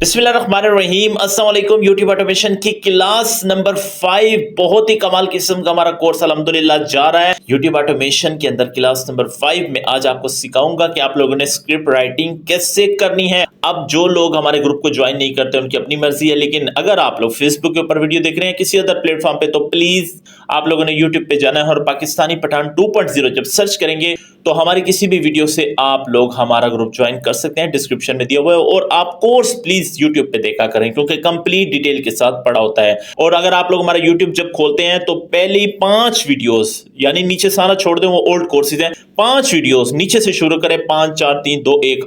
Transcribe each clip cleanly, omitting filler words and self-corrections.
बिस्मिल्लाहिर्रहमानिर्रहीम। अस्सलाम वालेकुम। यूट्यूब ऑटोमेशन की क्लास नंबर 5 बहुत ही कमाल किस्म का हमारा कोर्स अल्हम्दुलिल्लाह जा रहा है। यूट्यूब ऑटोमेशन के अंदर क्लास नंबर 5 में आज आपको सिखाऊंगा कि आप लोगों ने स्क्रिप्ट राइटिंग कैसे करनी है। अब जो लोग हमारे ग्रुप को ज्वाइन नहीं करते उनकी अपनी मर्जी है, लेकिन अगर आप लोग फेसबुक के ऊपर वीडियो देख रहे हैं किसी अदर प्लेटफॉर्म पे, तो प्लीज आप लोगों ने यूट्यूब पे जाना है और पाकिस्तानी पठान 2.0 जब सर्च करेंगे तो हमारी किसी भी वीडियो से आप लोग हमारा ग्रुप ज्वाइन कर सकते हैं, डिस्क्रिप्शन में दिया हुआ है। और आप कोर्स प्लीज यूट्यूब पे देखा करें क्योंकि कंप्लीट डिटेल के साथ पढ़ा होता है। और अगर आप लोग हमारा यूट्यूब जब खोलते हैं तो पहली 5 वीडियोस, यानी नीचे सारा छोड़ दें, वो ओल्ड कोर्सेज हैं, 5 वीडियोस नीचे से शुरू करें। 5 4 3 2 1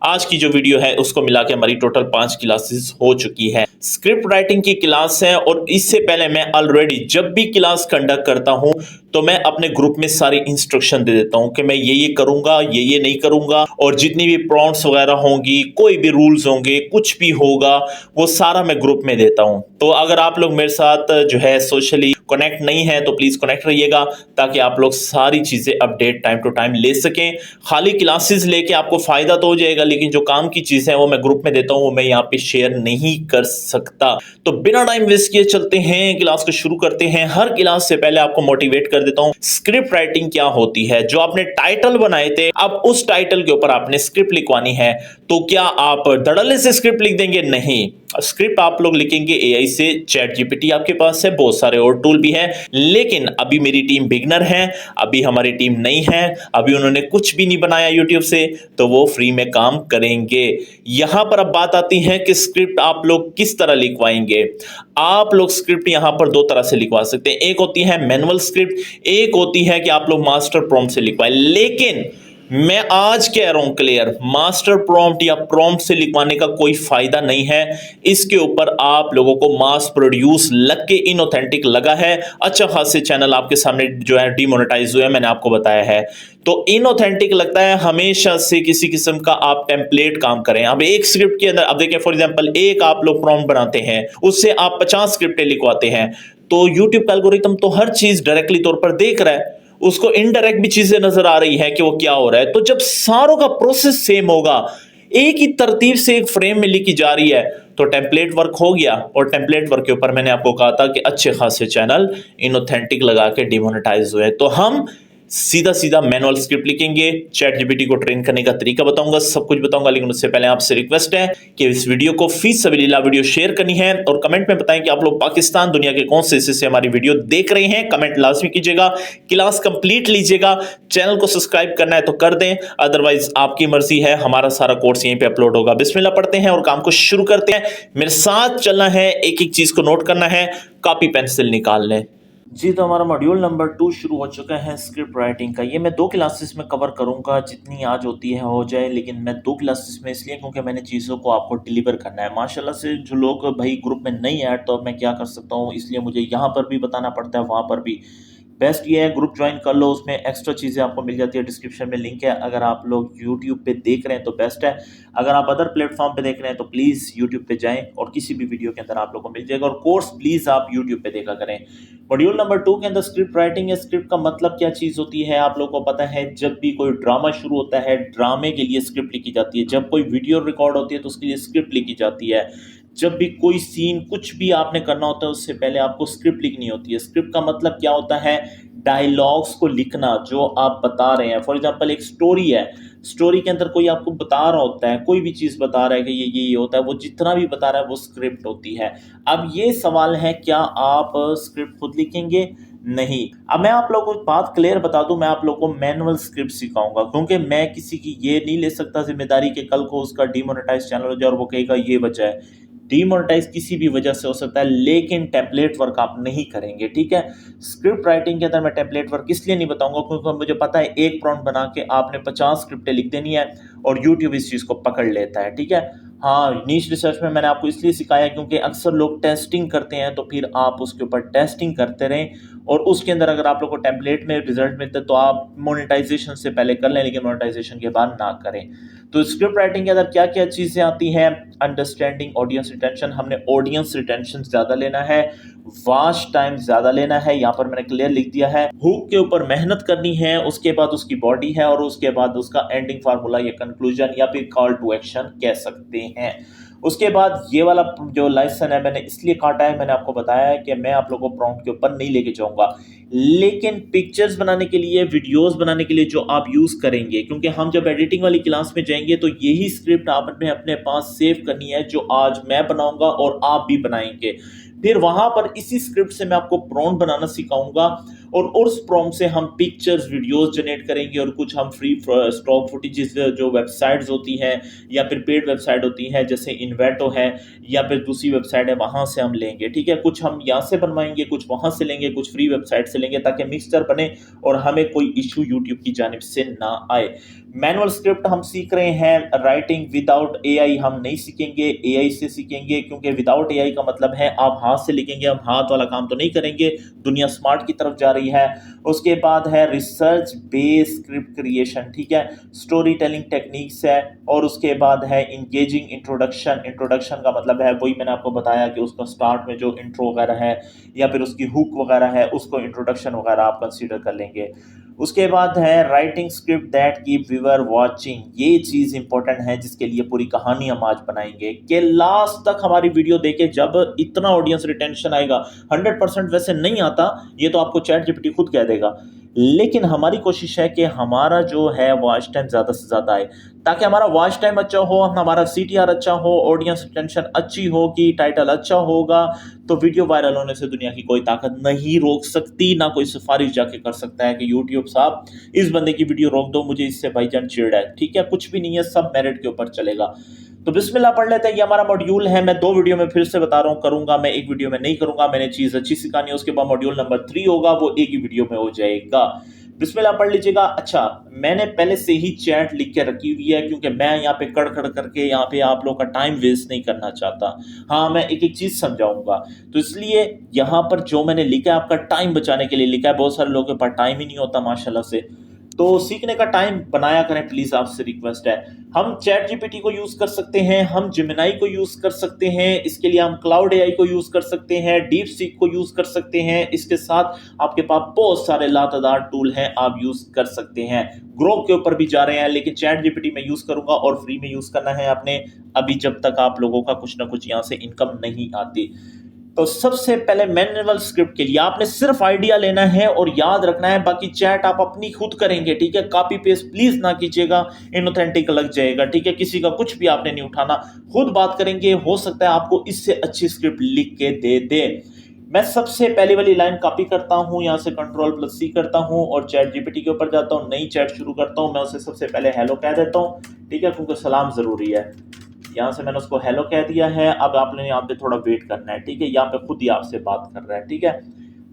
आज की जो वीडियो है उसको मिला के हमारी टोटल 5 क्लासेस हो चुकी है। स्क्रिप्ट राइटिंग की क्लास है और इससे पहले मैं ऑलरेडी जब भी क्लास कंडक्ट करता हूं तो मैं अपने ग्रुप में सारी इंस्ट्रक्शन दे देता हूं कि मैं ये करूंगा, ये नहीं करूंगा, और जितनी भी प्रॉम्प्ट्स वगैरह होंगी, कोई भी रूल्स होंगे, कुछ भी होगा, वो सारा मैं ग्रुप में देता हूं। तो अगर आप लोग मेरे साथ जो है सोशली कनेक्ट नहीं है तो प्लीज कनेक्ट रहिएगा ताकि आप लोग सारी चीजें अपडेट टाइम टू टाइम ले सकें। खाली क्लासेस लेके आपको फायदा तो हो जाएगा, लेकिन जो काम की चीजें हैं वो मैं ग्रुप में देता हूं, वो मैं यहाँ पे शेयर नहीं कर सकता। तो बिना टाइम वेस्ट किए चलते हैं, क्लास को शुरू करते हैं। हर क्लास से पहले आपको मोटिवेट कर देता हूं स्क्रिप्ट राइटिंग क्या होती है। जो आपने टाइटल बनाए थे, अब उस टाइटल के ऊपर आपने स्क्रिप्ट लिखवानी है। तो क्या आप धड़ल्ले से स्क्रिप्ट लिख देंगे? नहीं, स्क्रिप्ट आप लोग लिखेंगे एआई से। चैट जीपीटी आपके पास है, बहुत सारे और टूल भी हैं, लेकिन अभी मेरी टीम बिगनर है, अभी हमारी टीम नई है, अभी उन्होंने कुछ भी नहीं बनाया यूट्यूब से, तो वो फ्री में काम करेंगे। यहां पर अब बात आती है कि स्क्रिप्ट आप लोग किस तरह लिखवाएंगे। आप लोग स्क्रिप्ट यहां पर 2 तरह से लिखवा सकते हैं। एक होती है मैनुअल स्क्रिप्ट, एक होती है कि आप लोग मास्टर प्रॉम्प्ट से लिखवाएं। लेकिन मैं आज कह रहा हूं क्लियर, मास्टर प्रॉम्प्ट या प्रॉम्प्ट से लिखवाने का कोई फायदा नहीं है। इसके ऊपर आप लोगों को मास प्रोड्यूस लग के इनऑथेंटिक लगा है। अच्छा खासे चैनल आपके सामने जो है डिमोनेटाइज हुए हैं, मैंने आपको बताया है। तो इनऑथेंटिक लगता है हमेशा से किसी किस्म का आप टेम्पलेट काम करें। अब एक स्क्रिप्ट के अंदर, अब देखें फॉर एग्जांपल, एक आप लोग प्रॉम्प्ट बनाते हैं, उससे आप 50 स्क्रिप्टें लिखवाते हैं, तो यूट्यूब का एल्गोरिथम तो हर चीज डायरेक्टली तौर पर देख रहा है, उसको इनडायरेक्ट भी चीजें नजर आ रही है कि वो क्या हो रहा है। तो जब सारों का प्रोसेस सेम होगा, एक ही तरतीब से एक फ्रेम में लिखी जा रही है, तो टेम्पलेट वर्क हो गया। और टेम्पलेट वर्क के ऊपर मैंने आपको कहा था कि अच्छे खासे चैनल इनऑथेंटिक लगा के डिमोनेटाइज हुए। तो हम सीधा सीधा मैनुअल स्क्रिप्ट लिखेंगे। चैट जीपीटी को ट्रेन करने का तरीका बताऊंगा, सब कुछ बताऊंगा, लेकिन उससे पहले आपसे रिक्वेस्ट है कि इस वीडियो को फी सबिलिल्लाह वीडियो शेयर करनी है और कमेंट में बताएं कि आप लोग पाकिस्तान दुनिया के कौन से हिस्से से हमारी वीडियो देख रहे हैं। कमेंट लाजमी कीजिएगा, क्लास कंप्लीट लीजिएगा। चैनल को सब्सक्राइब करना है तो कर दें, अदरवाइज आपकी मर्जी है। हमारा सारा कोर्स यहीं पे अपलोड होगा। बिस्मिल्लाह पढ़ते हैं और काम को शुरू करते हैं। मेरे साथ चलना है, एक एक चीज को नोट करना है, कॉपी पेंसिल निकाल लें जी। तो हमारा मॉड्यूल नंबर 2 शुरू हो चुका है स्क्रिप्ट राइटिंग का। ये मैं 2 क्लासेस में कवर करूंगा, जितनी आज होती है हो जाए, लेकिन मैं 2 क्लासेस में इसलिए क्योंकि मैंने चीज़ों को आपको डिलीवर करना है। माशाल्लाह से जो लोग भाई ग्रुप में नहीं ऐड, तो अब मैं क्या कर सकता हूँ, इसलिए मुझे यहाँ पर भी बताना पड़ता है, वहाँ पर भी। बेस्ट ये है ग्रुप ज्वाइन कर लो, उसमें एक्स्ट्रा चीज़ें आपको मिल जाती है। डिस्क्रिप्शन में लिंक है। अगर आप लोग यूट्यूब पे देख रहे हैं तो बेस्ट है, अगर आप अदर प्लेटफॉर्म पे देख रहे हैं तो प्लीज़ यूट्यूब पे जाएं और किसी भी वीडियो के अंदर आप लोग को मिल जाएगा। और कोर्स प्लीज़ आप यूट्यूब पे देखा करें। मॉड्यूल नंबर 2 के अंदर स्क्रिप्ट राइटिंग है। स्क्रिप्ट का मतलब क्या चीज़ होती है आप लोग को पता है। जब भी कोई ड्रामा शुरू होता है, ड्रामे के लिए स्क्रिप्ट लिखी जाती है। जब कोई वीडियो रिकॉर्ड होती है तो उसके लिए स्क्रिप्ट लिखी जाती है। जब भी कोई सीन कुछ भी आपने करना होता है, उससे पहले आपको स्क्रिप्ट लिखनी होती है। स्क्रिप्ट का मतलब क्या होता है, डायलॉग्स को लिखना जो आप बता रहे हैं। फॉर एग्जांपल एक स्टोरी है, स्टोरी के अंदर कोई आपको बता रहा होता है, कोई भी चीज़ बता रहा है कि ये होता है, वो जितना भी बता रहा है वो स्क्रिप्ट होती है। अब ये सवाल है, क्या आप स्क्रिप्ट खुद लिखेंगे? नहीं। अब मैं आप लोगों को बात क्लियर बता दूं, मैं आप लोगों को मैनुअल स्क्रिप्ट सिखाऊंगा, क्योंकि मैं किसी की ये नहीं ले सकता जिम्मेदारी कि कल को उसका डिमोनेटाइज चैनल हो जाए और वो कहेगा ये वजह है। डिमोनेटाइज किसी भी वजह से हो सकता है, लेकिन टेम्पलेट वर्क आप नहीं करेंगे, ठीक है। स्क्रिप्ट राइटिंग के अंदर मैं टेम्पलेट वर्क इसलिए नहीं बताऊंगा क्योंकि मुझे पता है एक प्रॉम्प्ट बना के आपने 50 स्क्रिप्टें लिख देनी है और यूट्यूब इस चीज़ को पकड़ लेता है, ठीक है। हाँ, नीश रिसर्च में मैंने आपको इसलिए सिखाया क्योंकि अक्सर लोग टेस्टिंग करते हैं, तो फिर आप उसके ऊपर टेस्टिंग करते रहें और उसके अंदर अगर आप लोग को टेम्पलेट में रिजल्ट मिलता है तो आप मोनेटाइजेशन से पहले कर लें, लेकिन मोनेटाइजेशन के बाद ना करें। तो स्क्रिप्ट राइटिंग के अंदर क्या क्या चीज़ें आती हैं। अंडरस्टैंडिंग ऑडियंस रिटेंशन, हमने ऑडियंस रिटेंशन ज़्यादा लेना है, वॉच टाइम ज़्यादा लेना है, यहाँ पर मैंने क्लियर लिख दिया है। हुक के ऊपर मेहनत करनी है, उसके बाद उसकी बॉडी है और उसके बाद उसका एंडिंग फार्मूला या कंक्लूजन या फिर कॉल टू एक्शन कह सकते हैं। उसके बाद ये वाला जो लेसन है मैंने इसलिए काटा है, मैंने आपको बताया है कि मैं आप लोगों को प्रॉम्प्ट के ऊपर नहीं लेके जाऊंगा, लेकिन पिक्चर्स बनाने के लिए, वीडियोस बनाने के लिए जो आप यूज करेंगे, क्योंकि हम जब एडिटिंग वाली क्लास में जाएंगे तो यही स्क्रिप्ट आपने अपने पास सेव करनी है जो आज मैं बनाऊंगा और आप भी बनाएंगे। फिर वहां पर इसी स्क्रिप्ट से मैं आपको प्रॉम्प्ट बनाना सिखाऊंगा और उस प्रॉम्प्ट से हम पिक्चर्स, वीडियोस जनरेट करेंगे और कुछ हम फ्री स्टॉक फुटेजेस जो वेबसाइट्स होती हैं या फिर पेड वेबसाइट होती हैं जैसे इन्वेटो है या फिर दूसरी वेबसाइट है, वहां से हम लेंगे। ठीक है, कुछ हम यहाँ से बनवाएंगे, कुछ वहां से लेंगे, कुछ फ्री वेबसाइट से लेंगे, ताकि मिक्सचर बने और हमें कोई इशू यूट्यूब की जानिब से ना आए। मैनुअल स्क्रिप्ट हम सीख रहे हैं, राइटिंग विदाउट एआई हम नहीं सीखेंगे, एआई से सीखेंगे, क्योंकि विदाउट एआई का मतलब है आप हाथ से लिखेंगे, हम हाथ वाला काम तो नहीं करेंगे, दुनिया स्मार्ट की तरफ जा रही है। उसके बाद है रिसर्च बेस्ड स्क्रिप्ट क्रिएशन, ठीक है, स्टोरी टेलिंग टेक्निक्स है, और उसके बाद है इंगेजिंग इंट्रोडक्शन। इंट्रोडक्शन का मतलब है वही मैंने आपको बताया कि उसका स्टार्ट में जो इंट्रो वगैरह है या फिर उसकी हुक वगैरह है, उसको इंट्रोडक्शन वगैरह आप कंसीडर कर लेंगे। उसके बाद है writing script that keep viewer watching. ये चीज इंपॉर्टेंट है जिसके लिए पूरी कहानी हम आज बनाएंगे कि लास्ट तक हमारी वीडियो देखे, जब इतना ऑडियंस रिटेंशन आएगा। 100% वैसे नहीं आता, ये तो आपको चैट जीपीटी खुद कह देगा, लेकिन हमारी कोशिश है कि हमारा जो है वॉच टाइम ज्यादा से ज्यादा आए, ताकि हमारा वॉच टाइम अच्छा हो, हमारा सीटीआर अच्छा हो, ऑडियंस रिटेंशन अच्छी होगी, टाइटल अच्छा होगा, तो वीडियो वायरल होने से दुनिया की कोई ताकत नहीं रोक सकती, ना कोई सिफारिश जाके कर सकता है कि यूट्यूब साहब इस बंदे की वीडियो रोक दो, मुझे इससे भाईजान चिढ़ है। ठीक है, कुछ भी नहीं है, सब मेरिट के ऊपर चलेगा। तो बिस्मिल्लाह पढ़ लेते हैं। ये हमारा मॉड्यूल है, मैं 2 वीडियो में फिर से बता रहा हूँ, करूंगा मैं एक वीडियो में नहीं करूंगा, मैंने चीज अच्छी सिखानी है। उसके बाद मॉड्यूल नंबर 3 होगा, वो एक ही वीडियो में हो जाएगा। बिस्मिल्लाह पढ़ लीजिएगा। अच्छा, मैंने पहले से ही चैट लिख के रखी हुई है, क्योंकि मैं यहाँ पे कड़ करके यहाँ पे आप लोग का टाइम वेस्ट नहीं करना चाहता। हाँ, मैं एक एक चीज समझाऊंगा, तो इसलिए यहाँ पर जो मैंने लिखा है आपका टाइम बचाने के लिए लिखा है। बहुत सारे लोगों के पास टाइम ही नहीं होता माशाल्लाह से, तो सीखने का टाइम बनाया करें प्लीज, आपसे रिक्वेस्ट है। हम चैट जीपीटी को यूज कर सकते हैं, हम जेमिनाई को यूज कर सकते हैं, इसके लिए हम क्लाउड एआई को यूज कर सकते हैं, डीप सीक को यूज कर सकते हैं। इसके साथ आपके पास बहुत सारे लातादार टूल हैं, आप यूज कर सकते हैं। ग्रोक के ऊपर भी जा रहे हैं, लेकिन चैट जीपीटी में यूज करूंगा और फ्री में यूज करना है आपने, अभी जब तक आप लोगों का कुछ ना कुछ यहां से इनकम नहीं आती। तो सबसे पहले मैनुअल स्क्रिप्ट के लिए आपने सिर्फ आइडिया लेना है और याद रखना है, बाकी चैट आप अपनी खुद करेंगे। ठीक है, कॉपी पेस्ट प्लीज ना कीजिएगा, इनऑथेंटिक लग जाएगा। ठीक है, किसी का कुछ भी आपने नहीं उठाना, खुद बात करेंगे, हो सकता है आपको इससे अच्छी स्क्रिप्ट लिख के दे दे। मैं सबसे पहली वाली लाइन कॉपी करता हूं, यहां से Ctrl+C करता हूं और चैट जीपीटी के ऊपर जाता हूं, नई चैट शुरू करता हूं। मैं उसे सबसे पहले हेलो कह देता हूं, ठीक है, क्योंकि सलाम जरूरी है। यहाँ से मैंने उसको हेलो कह दिया है। अब आपने यहाँ पे थोड़ा वेट करना है, ठीक है, यहाँ पे खुद ही आपसे बात कर रहा है। ठीक है,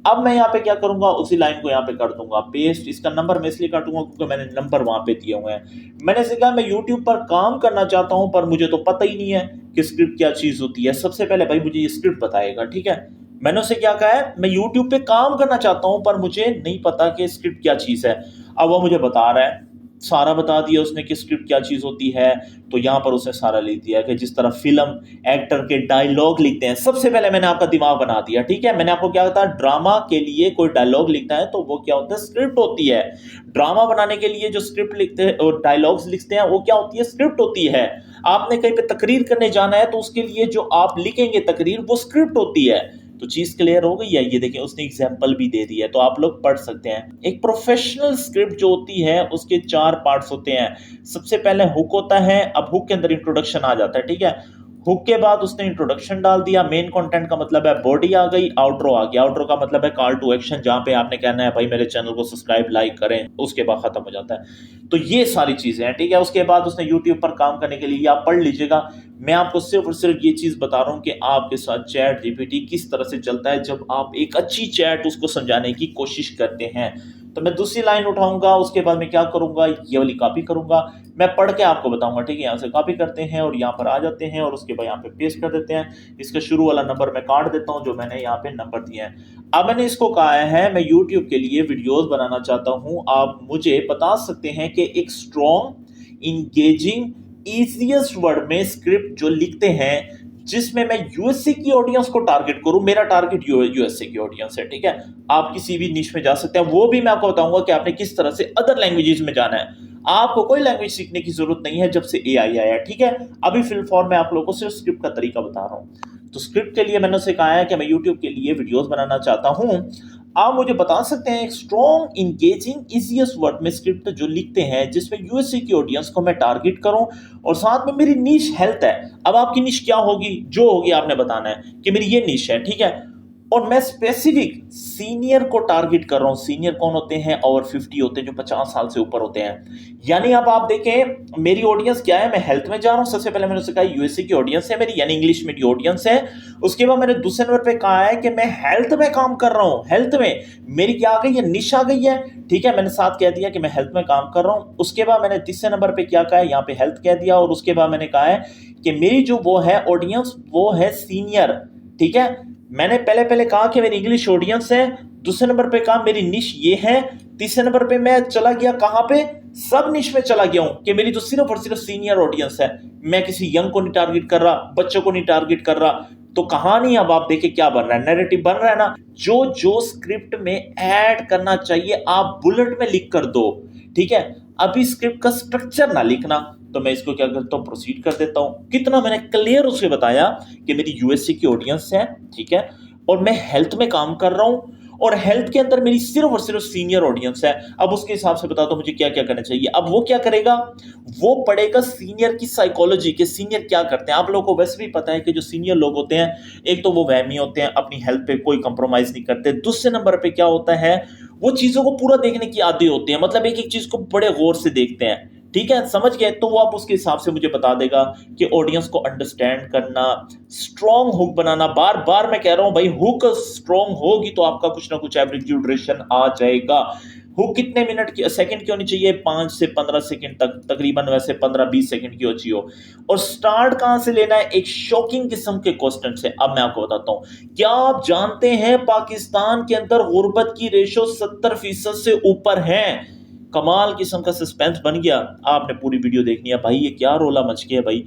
अब मैं यहाँ पे क्या करूंगा, उसी लाइन को यहाँ पे कर दूंगा पेस्ट। इसका नंबर मैं इसलिए काटूंगा क्योंकि मैंने नंबर वहां पे दिए हुए हैं। मैंने से कहा मैं यूट्यूब पर काम करना चाहता हूं, पर मुझे तो पता ही नहीं है कि स्क्रिप्ट क्या चीज होती है। सबसे पहले भाई मुझे ये स्क्रिप्ट बताएगा। ठीक है, मैंने उसे क्या कहा है, मैं यूट्यूब पे काम करना चाहता हूं, पर मुझे नहीं पता कि स्क्रिप्ट क्या चीज है। अब वो मुझे बता रहा है, सारा बता दिया उसने कि स्क्रिप्ट क्या चीज होती है। तो यहां पर उसने सारा लिख दिया कि जिस तरह फिल्म एक्टर के डायलॉग लिखते हैं। सबसे पहले मैंने आपका दिमाग बना दिया। ठीक है, मैंने आपको क्या बताया, ड्रामा के लिए कोई डायलॉग लिखता है तो वो क्या होता है, स्क्रिप्ट होती है। ड्रामा बनाने के लिए जो स्क्रिप्ट लिखते हैं और डायलॉग्स लिखते हैं वो क्या होती है, स्क्रिप्ट होती है। आपने कहीं पे तकरीर करने जाना है तो उसके लिए जो आप लिखेंगे तकरीर, वो स्क्रिप्ट होती है। तो चीज क्लियर हो गई है। ये देखिए उसने एग्जाम्पल भी दे दी है, तो आप लोग पढ़ सकते हैं। एक प्रोफेशनल स्क्रिप्ट जो होती है उसके 4 पार्ट्स होते हैं। सबसे पहले हुक होता है। अब हुक के अंदर इंट्रोडक्शन आ जाता है। ठीक है, हुक के बाद उसने इंट्रोडक्शन डाल दिया, मेन कंटेंट का मतलब है बॉडी आ गई, आउटरो आ गया। आउटरो का मतलब है कॉल टू एक्शन, जहां पे आपने कहना है भाई मेरे चैनल को सब्सक्राइब लाइक करें, उसके बाद खत्म हो जाता है। तो ये सारी चीजें हैं। ठीक है, उसके बाद उसने यूट्यूब पर काम करने के लिए, आप पढ़ लीजिएगा, मैं आपको सिर्फ और सिर्फ ये चीज बता रहा हूं कि आपके साथ चैट जीपीटी किस तरह से चलता है जब आप एक अच्छी चैट उसको समझाने की कोशिश करते हैं। तो मैं दूसरी लाइन उठाऊंगा, उसके बाद मैं क्या करूंगा, ये वाली कॉपी करूंगा, मैं पढ़ के आपको बताऊंगा। ठीक है, यहाँ से कॉपी करते हैं और यहाँ पर आ जाते हैं और उसके बाद यहाँ पे पेस्ट कर देते हैं। इसका शुरू वाला नंबर मैं काट देता हूँ जो मैंने यहाँ पे नंबर दिया है। अब मैंने इसको कहा है मैं यूट्यूब के लिए वीडियोस बनाना चाहता हूँ। आप मुझे बता सकते हैं कि एक स्ट्रॉन्ग, इंगेजिंग, ईजीएस्ट वर्ड में स्क्रिप्ट जो लिखते हैं जिसमें मैं यूएसए की ऑडियंस को टारगेट करूं। मेरा टारगेट यूएसए की ऑडियंस है। ठीक है, आप किसी भी निश में जा सकते हैं, वो भी मैं आपको बताऊंगा कि आपने किस तरह से अदर लैंग्वेजेस में जाना है। आपको कोई लैंग्वेज सीखने की जरूरत नहीं है जब से एआई आया है, ठीक है। अभी फिलहाल मैं आप लोगों को सिर्फ स्क्रिप्ट का तरीका बता रहा हूं। तो स्क्रिप्ट के लिए मैंने उसे कहा है कि मैं यूट्यूब के लिए वीडियोस बनाना चाहता हूं। आप मुझे बता सकते हैं एक स्ट्रॉन्ग इंगेजिंग इजीएस्ट वर्ड में स्क्रिप्ट जो लिखते हैं जिसमें यूएसए की ऑडियंस को मैं टारगेट करूं और साथ में मेरी नीश हेल्थ है। अब आपकी नीश क्या होगी, जो होगी आपने बताना है कि मेरी ये नीश है, ठीक है। और मैं स्पेसिफिक सीनियर को टारगेट कर रहा हूं। सीनियर कौन होते हैं, ओवर 50 होते हैं, जो 50 साल से ऊपर होते हैं। यानी अब आप देखें मेरी ऑडियंस क्या है, मैं हेल्थ में जा रहा हूं। सबसे पहले मैंने कहा यूएसए की ऑडियंस है मेरी, यानी इंग्लिश मेरी ऑडियंस है। उसके बाद मैंने दूसरे नंबर पे कहा है कि मैं हेल्थ में काम कर रहा हूं। हेल्थ में मेरी क्या आ गई है, निश आ गई है, ठीक है। मैंने साथ कह दिया कि मैं हेल्थ में काम कर रहा हूं। उसके बाद मैंने तीसरे नंबर पे क्या कहा है, यहाँ पे हेल्थ कह दिया। और उसके बाद मैंने कहा है कि मेरी जो वो है ऑडियंस वो है सीनियर, ठीक है। मैंने पहले कहा कि मेरी इंग्लिश ऑडियंस है, दूसरे नंबर पे कहा मेरी निश ये है, तीसरे नंबर पे मैं चला गया कहां पे, सब निश में चला गया हूं कि मेरी तो सिर्फ और सिर्फ सीनियर ऑडियंस है। मैं किसी यंग को नहीं टारगेट कर रहा, बच्चों को नहीं टारगेट कर रहा। तो कहानी अब आप देखिए क्या बन रहा है, नैरेटिव बन रहा है ना। जो जो स्क्रिप्ट में ऐड करना चाहिए आप बुलेट में लिख कर दो, ठीक है। अभी स्क्रिप्ट का स्ट्रक्चर ना लिखना। तो मैं इसको क्या करता हूं, प्रोसीड कर देता हूं। कितना मैंने क्लियर उसे बताया कि मेरी यूएसए की ऑडियंस है, ठीक है, और मैं हेल्थ में काम कर रहा हूं और हेल्थ के अंदर मेरी सिर्फ और सिर्फ सीनियर ऑडियंस है। अब उसके हिसाब से बता दो मुझे क्या क्या करना चाहिए। अब वो क्या करेगा, वो पढ़ेगा सीनियर की साइकोलॉजी के, सीनियर क्या करते हैं। आप लोगों को वैसे भी पता है कि जो सीनियर लोग होते हैं, एक तो वो वहमी होते हैं, अपनी हेल्थ पे कोई कंप्रोमाइज नहीं करते। दूसरे नंबर पे क्या होता है, वो चीजों को पूरा देखने की आदी होती है, मतलब एक एक चीज को बड़े गौर से देखते हैं, ठीक है, समझ गए। तो वो आप उसके हिसाब से मुझे बता देगा कि ऑडियंस को अंडरस्टैंड करना, स्ट्रॉन्ग हुक बनाना। बार बार मैं कह रहा हूं भाई, हुक स्ट्रॉन्ग होगी तो आपका कुछ ना कुछ एवरेज ड्यूरेशन आ जाएगा। हुक कितने मिनट की, सेकंड की होनी चाहिए, 5 से 15 सेकंड तक, तकरीबन वैसे 15-20 सेकंड की होती हो। और स्टार्ट कहां से लेना है, एक शॉकिंग किस्म के क्वेश्चन से। अब मैं आपको बताता हूं, क्या आप जानते हैं पाकिस्तान के अंदर गुर्बत की रेशो 70% से ऊपर है। कमाल किस्म का सस्पेंस बन गया। आपने पूरी वीडियो देखनी है भाई, ये क्या रोला मच गया भाई।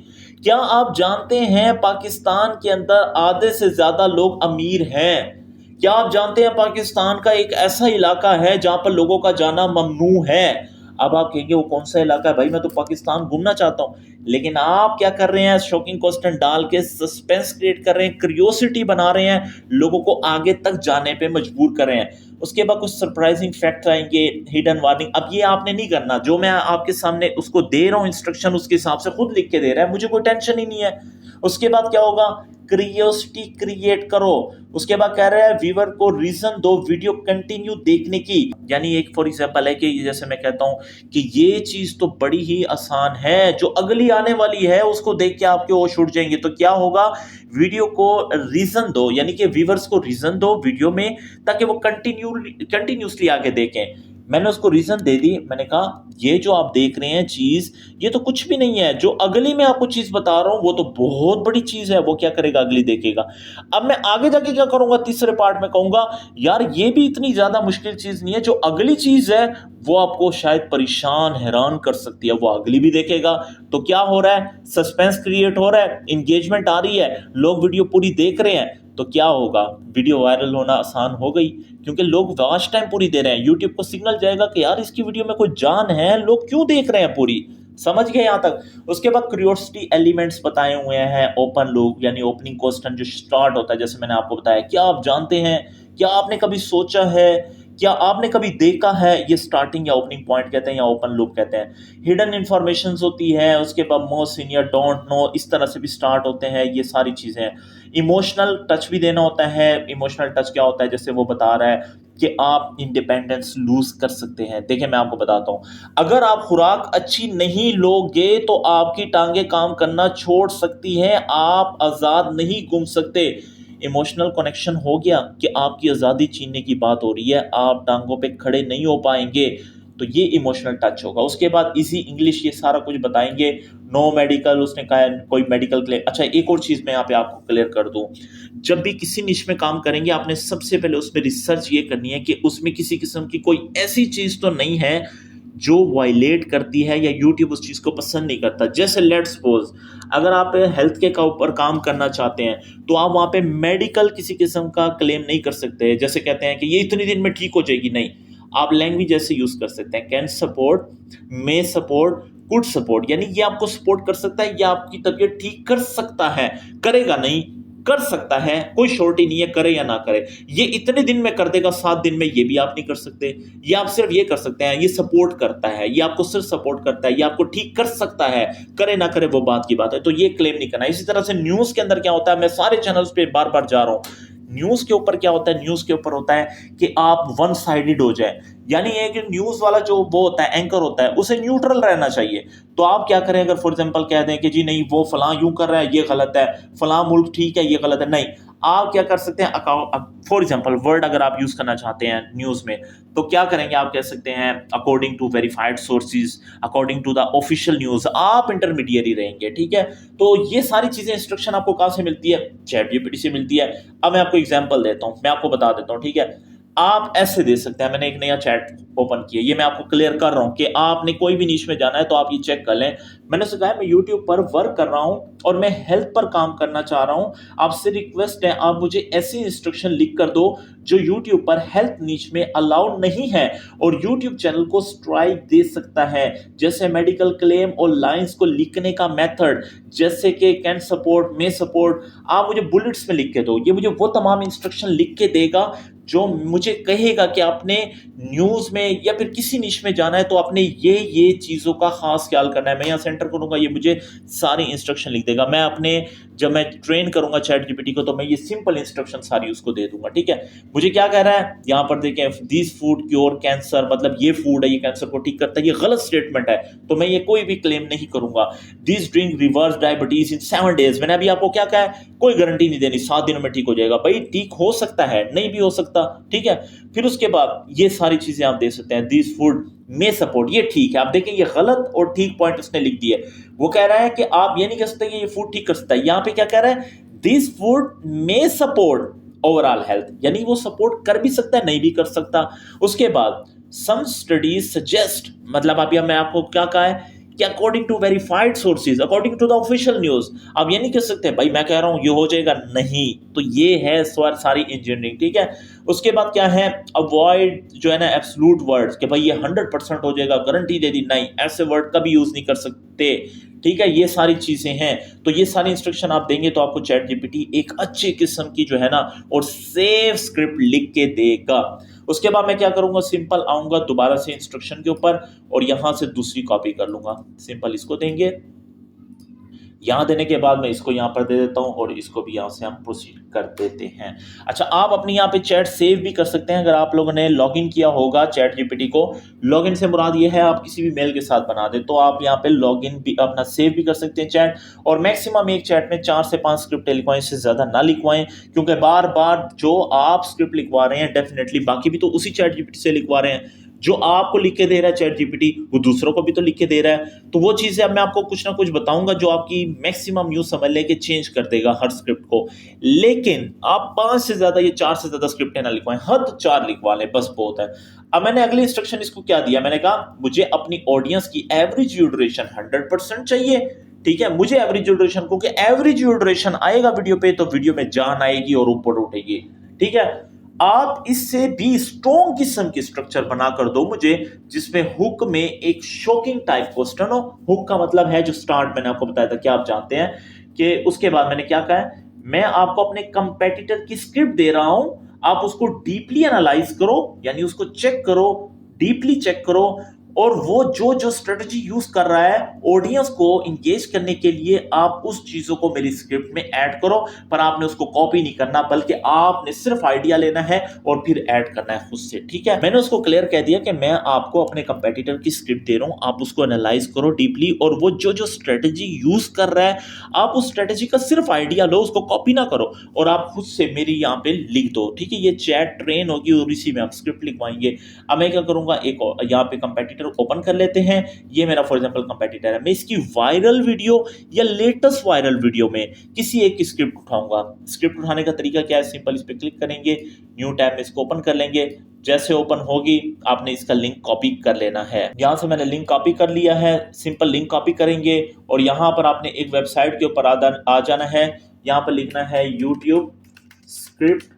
क्या आप जानते हैं पाकिस्तान के अंदर आधे से ज्यादा लोग अमीर हैं। क्या आप जानते हैं पाकिस्तान का एक ऐसा इलाका है जहां पर लोगों का जाना ममनू है। अब आप कहेंगे वो कौन सा इलाका है भाई, मैं तो पाकिस्तान घूमना चाहता हूं। लेकिन आप क्या कर रहे हैं, शॉकिंग क्वेश्चन डाल के सस्पेंस क्रिएट कर रहे हैं, क्यूरियोसिटी बना रहे हैं, लोगों को आगे तक जाने पे मजबूर कर रहे हैं। उसके बाद कुछ सरप्राइजिंग फैक्ट आएंगे, हिडन वार्निंग। अब ये आपने नहीं करना, जो मैं आपके सामने उसको दे रहा हूं इंस्ट्रक्शन, उसके हिसाब से खुद लिख के दे रहा है, मुझे कोई टेंशन ही नहीं है। उसके बाद क्या होगा, क्यूरियोसिटी क्रिएट करो। उसके बाद कह रहा है व्यूअर को रीजन दो वीडियो कंटिन्यू देखने की। यानी एक फॉर एग्जांपल है कि जैसे मैं कहता हूं कि ये चीज तो बड़ी ही आसान है, जो अगली आने वाली है उसको देख के आपके होश उड़ जाएंगे। तो क्या होगा, वीडियो को रीजन दो, यानी कि व्यूअर्स को रीजन दो वीडियो में, ताकि वो कंटिन्यूसली आगे देखें। मैंने उसको रीजन दे दी, मैंने कहा ये जो आप देख रहे हैं चीज, ये तो कुछ भी नहीं है, जो अगली मैं आपको चीज बता रहा हूं वो तो बहुत बड़ी चीज है। वो क्या करेगा, अगली देखेगा। अब मैं आगे जाके क्या करूंगा, तीसरे पार्ट में कहूंगा यार ये भी इतनी ज्यादा मुश्किल चीज नहीं है, जो अगली चीज है वो आपको शायद परेशान हैरान कर सकती है, वो अगली भी देखेगा। तो क्या हो रहा है, सस्पेंस क्रिएट हो रहा है, इंगेजमेंट आ रही है, लोग वीडियो पूरी देख रहे हैं। तो क्या होगा, वीडियो वायरल होना आसान हो गई, क्योंकि लोग वॉच टाइम पूरी दे रहे हैं। यूट्यूब को सिग्नल जाएगा कि यार इसकी वीडियो में कोई जान है, लोग क्यों देख रहे हैं पूरी। समझ गए यहां तक। उसके बाद क्यूरियोसिटी एलिमेंट्स बताए हुए हैं, ओपन लूप यानी ओपनिंग क्वेश्चन जो स्टार्ट होता है, जैसे मैंने आपको बताया, क्या आप जानते हैं, क्या आपने कभी सोचा है, क्या आपने कभी देखा है, ये स्टार्टिंग या ओपनिंग पॉइंट कहते हैं या ओपन लूप कहते हैं। हिडन इंफॉर्मेशन होती है, उसके बाद मोस्ट सीनियर डोंट नो, इस तरह से भी स्टार्ट होते हैं, ये सारी चीजें। इमोशनल टच भी देना होता है। इमोशनल टच क्या होता है, जैसे वो बता रहा है कि आप इंडिपेंडेंस लूज कर सकते हैं। देखिए मैं आपको बताता हूं, अगर आप खुराक अच्छी नहीं लोगे तो आपकी टांगे काम करना छोड़ सकती हैं, आप आजाद नहीं घूम सकते। इमोशनल कनेक्शन हो गया कि आपकी आज़ादी छीनने की बात हो रही है, आप टांगों पे खड़े नहीं हो पाएंगे, तो ये इमोशनल टच होगा। उसके बाद इजी इंग्लिश, ये सारा कुछ बताएंगे। नो मेडिकल, उसने कहा कोई मेडिकल क्लेम। अच्छा एक और चीज़ मैं यहाँ पे आपको क्लियर कर दूं, जब भी किसी निश में काम करेंगे आपने सबसे पहले उसमें रिसर्च ये करनी है कि उसमें किसी किस्म की कोई ऐसी चीज़ तो नहीं है जो वायलेट करती है या यूट्यूब उस चीज़ को पसंद नहीं करता। जैसे लेट्स सपोज अगर आप हेल्थ के ऊपर काम करना चाहते हैं तो आप वहाँ पे मेडिकल किसी किस्म का क्लेम नहीं कर सकते। जैसे कहते हैं कि ये इतनी दिन में ठीक हो जाएगी, नहीं, आप लैंग्वेज ऐसे यूज कर सकते हैं, can support, may support, could support, यानी ये आपको सपोर्ट कर सकता है, ये आपकी तबीयत ठीक कर सकता है, करेगा नहीं, कर सकता है, कोई श्योरिटी नहीं है करे या ना करे, ये इतने दिन में कर देगा, 7 दिन में, ये भी आप नहीं कर सकते। ये आप सिर्फ ये कर सकते हैं, ये सपोर्ट करता है, ये आपको सिर्फ सपोर्ट करता है, ये आपको ठीक कर सकता है, करे ना करे वो बात की बात है, तो ये क्लेम नहीं करना। इसी तरह से न्यूज के अंदर क्या होता है, मैं सारे चैनल्स पे बार बार जा रहा हूं, न्यूज के ऊपर क्या होता है, न्यूज के ऊपर होता है कि आप वन साइडेड हो जाए, यानी ये कि न्यूज वाला जो वो होता है, एंकर होता है, उसे न्यूट्रल रहना चाहिए। तो आप क्या करें, अगर फॉर एग्जांपल कह दें कि जी नहीं वो फलां यूं कर रहा है, ये गलत है, फलां मुल्क ठीक है, ये गलत है, नहीं, आप क्या कर सकते हैं, फॉर एग्जांपल वर्ड अगर आप यूज करना चाहते हैं न्यूज में, तो क्या करेंगे, आप कह सकते हैं according to verified sources, according to the official news, आप इंटरमीडिएरी रहेंगे, ठीक है। तो ये सारी चीजें इंस्ट्रक्शन आपको कहां से मिलती है, चैट जीपीटी से मिलती है। अब मैं आपको एग्जांपल देता हूं, मैं आपको बता देता हूं, ठीक है। आप ऐसे दे सकते हैं, मैंने एक नया चैट ओपन किया, ये मैं आपको क्लियर कर रहा हूं कि आपने कोई भी नीश में जाना है तो आप ये चेक कर लें। मैंने उससे कहा मैं YouTube पर वर्क कर रहा हूं और मैं हेल्थ पर काम करना चाह रहा हूं, आपसे रिक्वेस्ट है आप मुझे ऐसी इंस्ट्रक्शन लिख कर दो जो YouTube पर हेल्थ नीच में अलाउड नहीं है और YouTube चैनल को स्ट्राइक दे सकता है, जैसे मेडिकल क्लेम और लाइंस को लिखने का मेथड, जैसे कि कैन सपोर्ट, मे सपोर्ट, आप मुझे बुलेट्स में लिख के दो। ये मुझे वो तमाम इंस्ट्रक्शन लिख के देगा जो मुझे कहेगा कि आपने न्यूज में या फिर किसी निश में जाना है तो आपने ये चीजों का खास ख्याल करना है। मैं यहां सेंटर करूंगा, ये मुझे सारी इंस्ट्रक्शन लिख देगा। मैं अपने जब मैं ट्रेन करूंगा चैट जीपीटी को तो मैं ये सिंपल इंस्ट्रक्शन सारी उसको दे दूंगा, ठीक है। मुझे क्या कह रहा है यहां पर देखें, दिस फूड क्योर कैंसर, मतलब ये फूड है ये कैंसर को ठीक करता है, ये गलत स्टेटमेंट है, तो मैं ये कोई भी क्लेम नहीं करूंगा। This drink reverse diabetes in 7 days, मैंने अभी आपको क्या कहा है, कोई गारंटी नहीं देनी 7 दिनों में ठीक हो जाएगा, भाई ठीक हो सकता है, नहीं भी हो सकता, ठीक है। फिर उसके बाद ये सारी चीजें आप दे सकते हैं, दिस फूड मे सपोर्ट, ये ठीक है। आप देखें ये गलत और ठीक पॉइंट उसने लिख दिया है। वो कह रहा है कि आप ये नहीं कह सकते कि ये फूड ठीक कर सकता है, यहां पे क्या कह रहा है, this food may support overall health, यानी वो सपोर्ट कर भी सकता है, नहीं भी कर सकता। उसके बाद सम स्टडीज सजेस्ट, मतलब अभी मैं आपको क्या कहा है कि according to verified sources, according to the official news. आप ये नहीं कह सकते भाई मैं कह रहा हूं ये हो जाएगा, नहीं, तो ये है सारी इंजीनियरिंग, ठीक है। उसके बाद क्या है, अवॉइड जो है ना एब्सोल्यूट वर्ड्स, कि भाई ये 100% हो जाएगा, गारंटी दे दी, नहीं, ऐसे वर्ड कभी यूज नहीं कर सकते, ठीक है। ये सारी चीजें हैं, तो ये सारी इंस्ट्रक्शन आप देंगे तो आपको चैट जीपीटी एक अच्छी किस्म की जो है ना और सेफ स्क्रिप्ट लिख के देगा। उसके बाद मैं क्या करूंगा, सिंपल आऊंगा दोबारा से इंस्ट्रक्शन के ऊपर और यहां से दूसरी कॉपी कर लूंगा, सिंपल इसको देंगे, यहां देने के बाद मैं इसको यहां पर दे देता हूं और इसको भी यहां से हम प्रोसीड कर देते हैं। अच्छा, आप अपनी यहां पे चैट सेव भी कर सकते हैं। अगर आप लोगों ने लॉगिन किया होगा चैट जीपीटी को, लॉगिन से मुराद ये है आप किसी भी मेल के साथ बना दे, तो आप यहां पे लॉगिन भी अपना सेव भी कर सकते हैं चैट, और मैक्सिमम एक चैट में 4 से 5 स्क्रिप्ट लिखवाएं, इससे ज्यादा ना लिखवाएं, क्योंकि बार बार जो आप स्क्रिप्ट लिखवा रहे हैं डेफिनेटली बाकी भी तो उसी चैट जीपीटी से लिखवा रहे हैं। जो आपको लिख के दे रहा है चैट जीपीटी वो दूसरों को भी तो लिख के दे रहा है, तो वो चीजें अब मैं आपको कुछ ना कुछ बताऊंगा जो आपकी मैक्सिमम यूज समझ लेके चेंज कर देगा हर स्क्रिप्ट को। लेकिन आप 5 से ज्यादा, ये 4 से ज्यादा स्क्रिप्ट ना लिखवाएं, हद 4 लिखवा लें, बस बहुत है। अब मैंने अगली इंस्ट्रक्शन इसको क्या दिया, मैंने कहा मुझे अपनी ऑडियंस की एवरेज ड्यूरेशन 100% चाहिए, ठीक है। मुझे एवरेज ड्यूरेशन, क्योंकि एवरेज ड्यूरेशन आएगा वीडियो पे तो वीडियो में जान आएगी और ऊपर उठेगी, ठीक है। आप इससे भी स्ट्रॉन्ग किस्म की स्ट्रक्चर बनाकर दो मुझे, जिसमें हुक में एक शॉकिंग टाइप क्वेश्चन हो। हुक का मतलब है जो स्टार्ट मैंने आपको बताया था, क्या आप जानते हैं कि उसके बाद मैंने क्या कहा है, मैं आपको अपने कंपेटिटर की स्क्रिप्ट दे रहा हूं, आप उसको डीपली एनालाइज करो, यानी उसको चेक करो, डीपली चेक करो, और वो जो जो स्ट्रेटजी यूज कर रहा है ऑडियंस को इंगेज करने के लिए, आप उस चीजों को मेरी स्क्रिप्ट में ऐड करो, पर आपने उसको कॉपी नहीं करना, बल्कि आपने सिर्फ आइडिया लेना है और फिर ऐड करना है खुद से, ठीक है। मैंने उसको क्लियर कह दिया कि मैं आपको अपने कंपेटिटर की स्क्रिप्ट दे रहा हूं, आप उसको एनालाइज करो डीपली, और वो जो जो स्ट्रेटजी यूज कर रहा है आप उस स्ट्रेटजी का सिर्फ आइडिया लो, उसको कॉपी ना करो, और आप खुद से मेरी यहाँ पे लिख दो, ठीक है। ये चैट ट्रेन होगी और इसी में आप स्क्रिप्ट लिखवाएंगे। अब मैं क्या करूंगा, एक यहाँ पे कंपेटिटर ओपन कर लेते हैं, ये मेरा फॉर एग्जांपल कंपेटिटर है, मैं इसकी वायरल वीडियो या लेटेस्ट वायरल वीडियो में किसी एक की स्क्रिप्ट उठाऊंगा। स्क्रिप्ट उठाने का तरीका क्या है, सिंपल इस पे क्लिक करेंगे, न्यू टैब में इसको ओपन कर लेंगे, जैसे ओपन होगी आपने इसका लिंक कॉपी कर लेना है। यहां से मैंने लिंक कॉपी कर लिया है, सिंपल लिंक कॉपी करेंगे और यहां पर आपने एक वेबसाइट के ऊपर आ जाना है, यहां पर लिखना है YouTube स्क्रिप्ट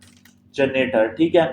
जनरेटर, ठीक है।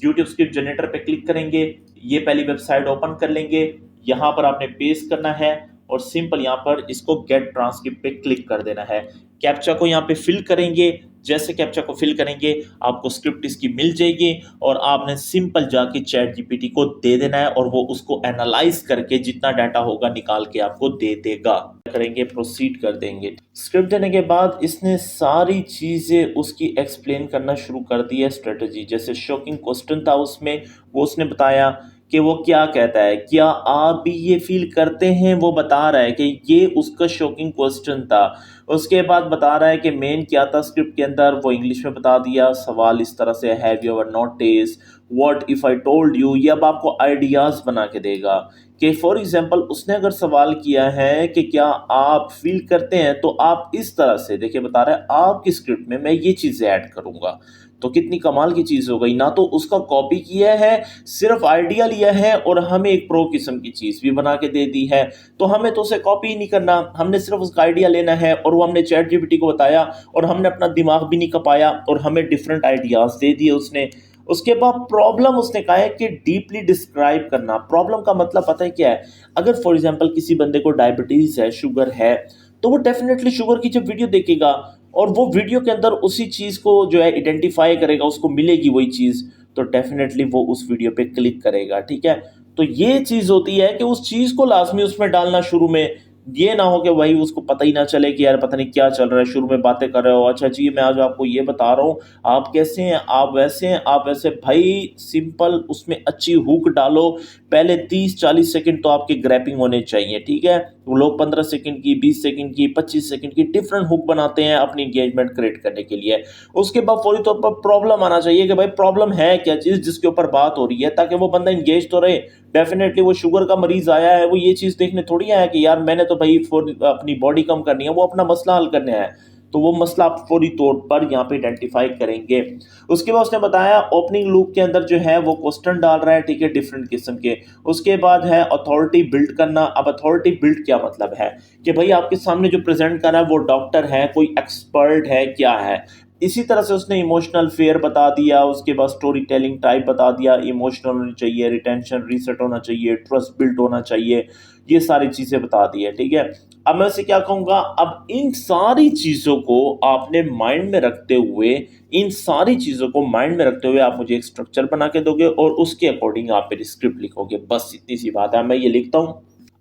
YouTube स्क्रिप्ट जनरेटर पे क्लिक करेंगे, ये पहली वेबसाइट ओपन कर लेंगे, यहाँ पर आपने पेस्ट करना है और सिंपल यहाँ पर इसको गेट ट्रांसक्रिप्ट पे क्लिक कर देना है। कैप्चा को यहाँ पे फिल करेंगे, जैसे कैप्चा को फिल करेंगे आपको स्क्रिप्ट इसकी मिल जाएगी और आपने सिंपल जाके चैट जीपीटी को दे देना है और वो उसको एनालाइज करके जितना डाटा होगा निकाल के आपको दे देगा। करेंगे, प्रोसीड कर देंगे। स्क्रिप्ट देने के बाद इसने सारी चीजें उसकी एक्सप्लेन करना शुरू कर दी है। स्ट्रेटजी जैसे शॉकिंग क्वेश्चन था उसमें, वो उसने बताया कि वो क्या कहता है, क्या आप भी ये फील करते हैं, वो बता रहा है कि ये उसका शॉकिंग क्वेश्चन था। उसके बाद बता रहा है कि मेन क्या था स्क्रिप्ट के अंदर, वो इंग्लिश में बता दिया। सवाल इस तरह से, have you ever notice, what if I told you, ये अब आपको आइडियाज बना के देगा कि फॉर एग्जांपल उसने अगर सवाल किया है कि क्या आप फील करते हैं, तो आप इस तरह से देखिए बता रहा है आपकी स्क्रिप्ट में मैं ये चीजें ऐड करूंगा। तो कितनी कमाल की चीज हो गई, ना तो उसका कॉपी किया है, सिर्फ आइडिया लिया है और हमें एक प्रो किस्म की चीज भी बना के दे दी है। तो हमें तो उसे कॉपी ही नहीं करना, हमने सिर्फ उसका आइडिया लेना है और वो हमने चैट जीपीटी को बताया और हमने अपना दिमाग भी नहीं खपाया और हमें डिफरेंट आइडियाज दे दिए उसने। उसके बाद प्रॉब्लम उसने कहा है कि डीपली डिस्क्राइब करना। प्रॉब्लम का मतलब पता है क्या है, अगर फॉर एग्जांपल किसी बंदे को डायबिटीज है, शुगर है, तो वो डेफिनेटली शुगर की जब वीडियो देखेगा और वो वीडियो के अंदर उसी चीज को जो है आइडेंटिफाई करेगा, उसको मिलेगी वही चीज, तो डेफिनेटली वो उस वीडियो पे क्लिक करेगा। ठीक है, तो ये चीज होती है कि उस चीज को लाजमी उसमें डालना शुरू में, ये ना हो कि भाई उसको पता ही ना चले कि यार पता नहीं क्या चल रहा है, शुरू में बातें कर रहे हो, अच्छा जी मैं आज आपको ये बता रहा हूँ, आप कैसे हैं, आप वैसे हैं, आप वैसे। भाई सिंपल उसमें अच्छी हुक डालो, पहले 30-40 सेकंड तो आपकी ग्रैपिंग होने चाहिए। ठीक है, वो लोग 15 सेकंड की, 20 सेकंड की, 25 सेकंड की डिफरेंट हुक बनाते हैं अपनी एंगेजमेंट क्रिएट करने के लिए। उसके बाद फौरी तौर पर प्रॉब्लम आना चाहिए कि भाई प्रॉब्लम है क्या चीज जिसके ऊपर बात हो रही है, ताकि वो बंदा इंगेज तो रहे। डेफिनेटली वो शुगर का मरीज आया है, वो ये चीज देखने थोड़ी आया कि यार मैंने तो भाई अपनी बॉडी कम करनी है, वो अपना मसला हल करने आया है। तो वो मसला आप फौरी तौर पर यहाँ पे आइडेंटिफाई करेंगे। उसके बाद उसने बताया ओपनिंग लूप के अंदर जो है वो क्वेश्चन डाल रहा है, ठीक है, डिफरेंट किस्म के। उसके बाद है अथॉरिटी बिल्ड करना। अब अथॉरिटी बिल्ड क्या मतलब है कि भाई आपके सामने जो प्रेजेंट कर रहा है वो डॉक्टर है, कोई एक्सपर्ट है, क्या है। इसी तरह से उसने इमोशनल फेयर बता दिया, उसके बाद स्टोरी टेलिंग टाइप बता दिया, इमोशनल होनी चाहिए, रिटेंशन रीसेट होना चाहिए, ट्रस्ट बिल्ड होना चाहिए, ये सारी चीजें बता दी है। ठीक है, अब मैं उसे क्या कहूंगा, अब इन सारी चीजों को आपने माइंड में रखते हुए, इन सारी चीजों को माइंड में रखते हुए आप मुझे एक स्ट्रक्चर बना के दोगे और उसके अकॉर्डिंग आप मेरी स्क्रिप्ट लिखोगे। बस इतनी सी बात है, मैं ये लिखता हूं।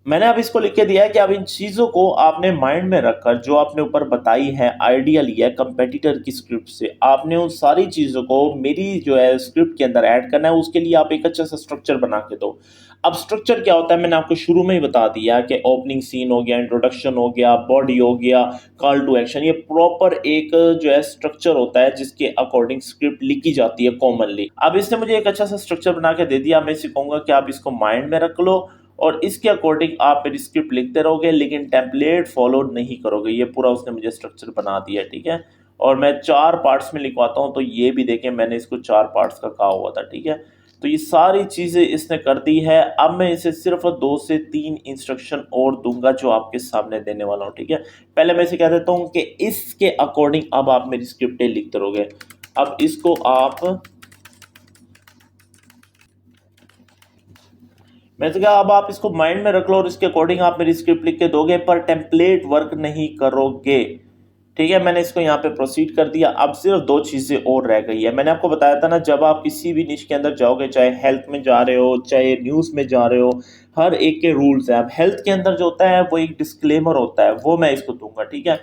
मैंने अब इसको लिख के दिया है कि अब इन चीजों को आपने माइंड में रखकर जो आपने ऊपर बताई है, आइडिया लिया है कंपेटिटर की स्क्रिप्ट से, आपने उन सारी चीजों को मेरी जो है स्क्रिप्ट के अंदर ऐड करना है। उसके लिए आप एक अच्छा सा स्ट्रक्चर बना के दो। अब स्ट्रक्चर क्या होता है मैंने आपको शुरू में ही बता दिया कि ओपनिंग सीन हो गया, इंट्रोडक्शन हो गया, बॉडी हो गया, कॉल टू एक्शन, ये प्रॉपर एक जो है स्ट्रक्चर होता है जिसके अकॉर्डिंग स्क्रिप्ट लिखी जाती है कॉमनली। अब इसने मुझे एक अच्छा सा स्ट्रक्चर बना के दे दिया, मैं सिखाऊंगा कि आप इसको माइंड में रख लो और इसके अकॉर्डिंग आप मेरी स्क्रिप्ट लिखते रहोगे, लेकिन टेम्पलेट फॉलो नहीं करोगे। ये पूरा उसने मुझे स्ट्रक्चर बना दिया, ठीक है। और मैं 4 पार्ट्स में लिखवाता हूँ, तो ये भी देखें मैंने इसको 4 पार्ट्स का कहा हुआ था, ठीक है। तो ये सारी चीज़ें इसने कर दी है। अब मैं इसे सिर्फ 2 से 3 इंस्ट्रक्शन और दूंगा जो आपके सामने देने वाला हूँ, ठीक है। पहले मैं इसे कह देता हूँ कि इसके अकॉर्डिंग अब आप मेरी स्क्रिप्टें लिखते रहोगे। अब इसको आप मैं तो क्या, अब आप इसको माइंड में रख लो और इसके अकॉर्डिंग आप मेरी स्क्रिप्ट लिख के दोगे, पर टेम्पलेट वर्क नहीं करोगे, ठीक है। मैंने इसको यहाँ पे प्रोसीड कर दिया। अब सिर्फ 2 चीजें और रह गई है। मैंने आपको बताया था ना, जब आप किसी भी निश के अंदर जाओगे, चाहे हेल्थ में जा रहे हो, चाहे न्यूज में जा रहे हो, हर एक के रूल्स हैं। अब हेल्थ के अंदर जो होता है वो एक डिस्क्लेमर होता है, वो मैं इसको दूंगा, ठीक है।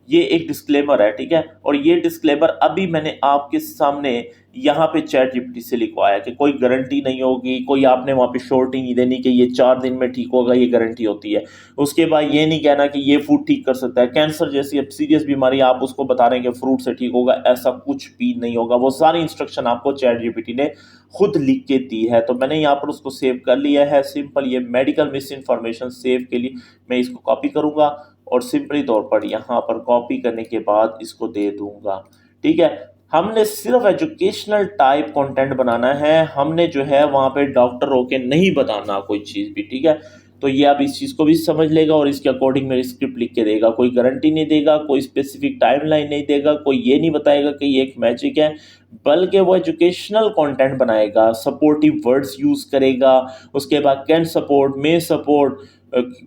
ये एक डिस्क्लेमर है, ठीक है। और ये डिस्क्लेमर अभी मैंने आपके सामने यहाँ पे चैट जीपीटी से लिखवाया कि कोई गारंटी नहीं होगी, कोई आपने वहाँ पे श्योरिटी नहीं देनी कि ये 4 दिन में ठीक होगा, ये गारंटी होती है। उसके बाद ये नहीं कहना कि ये फूड ठीक कर सकता है। कैंसर जैसी अब सीरियस बीमारी आप उसको बता रहे हैं कि फ्रूट से ठीक होगा, ऐसा कुछ भी नहीं होगा। वो सारी इंस्ट्रक्शन आपको चैट जीपीटी ने खुद लिख के दी है, तो मैंने यहाँ पर उसको सेव कर लिया है। सिंपल ये मेडिकल मिस इन्फॉर्मेशन सेव के लिए मैं इसको कॉपी करूंगा और सिंपली तौर पर यहाँ पर कॉपी करने के बाद इसको दे दूंगा, ठीक है। हमने सिर्फ एजुकेशनल टाइप कंटेंट बनाना है, हमने जो है वहाँ पे डॉक्टर होके नहीं बताना कोई चीज़ भी, ठीक है। तो ये आप इस चीज़ को भी समझ लेगा और इसके अकॉर्डिंग मेरी स्क्रिप्ट लिख के देगा। कोई गारंटी नहीं देगा, कोई स्पेसिफिक टाइमलाइन नहीं देगा, कोई ये नहीं बताएगा कि ये एक मैजिक है। बल्कि वो एजुकेशनल कंटेंट बनाएगा, सपोर्टिव वर्ड्स यूज़ करेगा, उसके बाद can support, may support,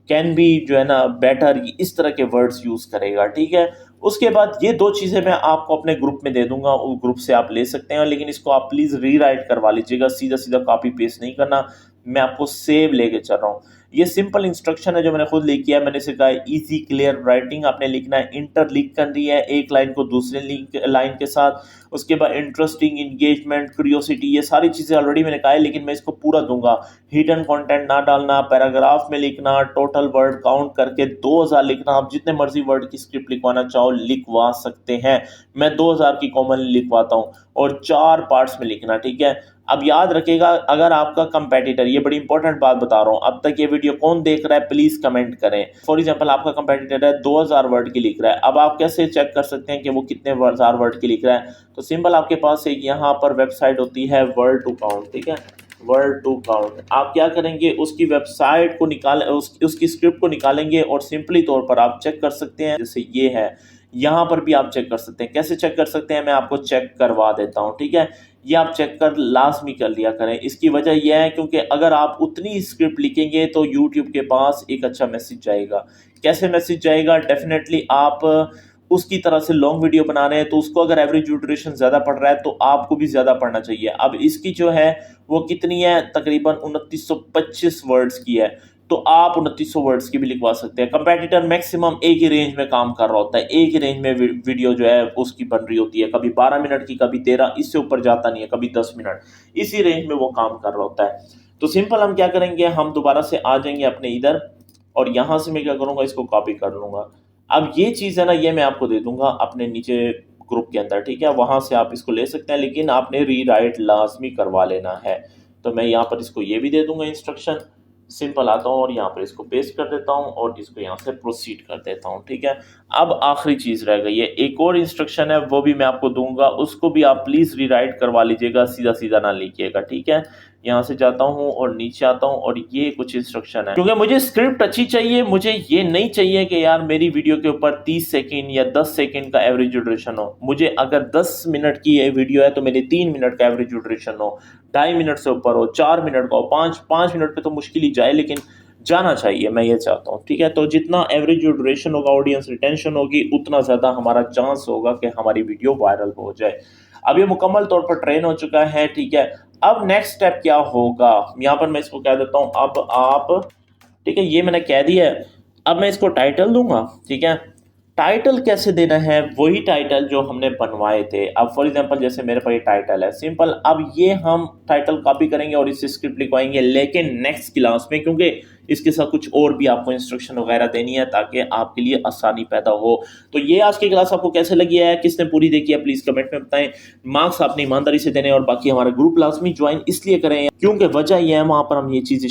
can be जो है ना बेटर, इस तरह के वर्ड्स यूज़ करेगा, ठीक है। उसके बाद ये 2 चीज़ें मैं आपको अपने ग्रुप में दे दूँगा, उस ग्रुप से आप ले सकते हैं, लेकिन इसको आप प्लीज़ रीराइट करवा लीजिएगा, सीधा-सीधा कॉपी पेस्ट नहीं करना, मैं आपको सेव लेके चल रहा हूँ। ये सिंपल इंस्ट्रक्शन है जो मैंने खुद लिखी है, मैंने इसे कहा है ईज़ी क्लियर राइटिंग, आपने लिखना है, इंटरलिंक करनी है एक लाइन को दूसरे लाइन के साथ, उसके बाद इंटरेस्टिंग, एंगेजमेंट, क्यूरियोसिटी, ये सारी चीज़ें ऑलरेडी मैंने कहा है, लेकिन मैं इसको पूरा दूंगा। हिडन कंटेंट ना डालना, पैराग्राफ में लिखना, टोटल वर्ड काउंट करके 2000 लिखना, आप जितने मर्जी वर्ड की स्क्रिप्ट लिखवाना चाहो लिखवा सकते हैं, मैं 2000 की कॉमनली लिखवाता हूँ, और 4 पार्ट्स में लिखना, ठीक है। अब याद रखिएगा, अगर आपका कंपेटिटर, ये बड़ी इंपॉर्टेंट बात बता रहा हूँ, अब तक ये वीडियो कौन देख रहा है प्लीज कमेंट करें। फॉर एग्जांपल आपका कंपेटिटर है 2000 वर्ड की लिख रहा है, अब आप कैसे चेक कर सकते हैं कि वो कितने 1000 वर्ड की लिख रहा है? तो सिंपल, आपके पास एक यहाँ पर वेबसाइट होती है वर्ड टू काउंट, ठीक है, वर्ड टू काउंट। आप क्या करेंगे, उसकी वेबसाइट को उसकी स्क्रिप्ट को निकालेंगे और सिंपली तौर पर आप चेक कर सकते हैं, जैसे ये है, यहाँ पर भी आप चेक कर सकते हैं। कैसे चेक कर सकते हैं, मैं आपको चेक करवा देता हूँ, ठीक है। ये आप चेक कर लाजमी कर लिया करें। इसकी वजह यह है क्योंकि अगर आप उतनी स्क्रिप्ट लिखेंगे तो यूट्यूब के पास एक अच्छा मैसेज जाएगा। कैसे मैसेज जाएगा? डेफिनेटली आप उसकी तरह से लॉन्ग वीडियो बना रहे हैं तो उसको अगर एवरेज ड्यूरेशन ज़्यादा पड़ रहा है तो आपको भी ज़्यादा पढ़ना चाहिए। अब इसकी जो है वो कितनी है, तकरीबन 2925 वर्ड्स की है, तो आप 2900 वर्ड्स की भी लिखवा सकते हैं। कंपेटिटर मैक्सिमम एक ही रेंज में काम कर रहा होता है, एक ही रेंज में वीडियो जो है उसकी बन रही होती है, कभी 12 मिनट की, कभी 13, इससे ऊपर जाता नहीं है, कभी 10 मिनट, इसी रेंज में वो काम कर रहा होता है। तो सिंपल हम क्या करेंगे, हम दोबारा से आ जाएंगे अपने इधर, और यहाँ से मैं क्या करूँगा, इसको कॉपी कर लूँगा। अब ये चीज़ है ना, ये मैं आपको दे दूंगा अपने नीचे ग्रुप के अंदर, ठीक है, वहाँ से आप इसको ले सकते हैं, लेकिन आपने रीराइट लाजमी करवा लेना है। तो मैं यहाँ पर इसको ये भी दे दूंगा इंस्ट्रक्शन, सिंपल आता हूँ और यहाँ पर इसको पेस्ट कर देता हूँ और इसको यहाँ से प्रोसीड कर देता हूँ, ठीक है। अब आखिरी चीज़ रह गई है, एक और इंस्ट्रक्शन है, वो भी मैं आपको दूंगा, उसको भी आप प्लीज़ रीराइट करवा लीजिएगा, सीधा सीधा ना लिखिएगा, ठीक है। यहाँ से जाता हूँ और नीचे आता हूँ, और ये कुछ इंस्ट्रक्शन है, क्योंकि मुझे स्क्रिप्ट अच्छी चाहिए, मुझे ये नहीं चाहिए कि यार मेरी वीडियो के ऊपर 30 सेकंड या 10 सेकंड का एवरेज ड्यूरेशन हो। मुझे अगर 10 मिनट की ये वीडियो है तो मेरे 3 मिनट का एवरेज ड्यूरेशन हो, 2.5 मिनट से ऊपर हो, 4 मिनट का हो, 5 मिनट पे तो मुश्किल ही जाए, लेकिन जाना चाहिए, मैं ये चाहता हूँ, ठीक है। तो जितना एवरेज ड्यूरेशन होगा, ऑडियंस रिटेंशन होगी, उतना ज़्यादा हमारा चांस होगा कि हमारी वीडियो वायरल हो जाए। अब ये मुकम्मल तौर पर ट्रेन हो चुका है, ठीक है। अब नेक्स्ट स्टेप क्या होगा, यहाँ पर मैं इसको कह देता हूँ, अब आप, ठीक है, ये मैंने कह दिया है। अब मैं इसको टाइटल दूंगा, ठीक है। टाइटल कैसे देना है, वही टाइटल जो हमने बनवाए थे। अब फॉर एग्जांपल जैसे मेरे पास ये टाइटल है, सिंपल, अब ये हम टाइटल कॉपी करेंगे और इससे स्क्रिप्ट लिखवाएंगे, लेकिन नेक्स्ट क्लास में, क्योंकि इसके साथ कुछ और भी आपको इंस्ट्रक्शन वगैरह देनी है ताकि आपके लिए आसानी पैदा हो। तो ये आज की क्लास आपको कैसे लगी है, किसने पूरी देखी है, प्लीज कमेंट में बताएं। मार्क्स आपने ईमानदारी से देने, और बाकी हमारा ग्रुप लाजमी ज्वाइन इसलिए करें क्योंकि वजह यह है वहां पर हम ये चीजें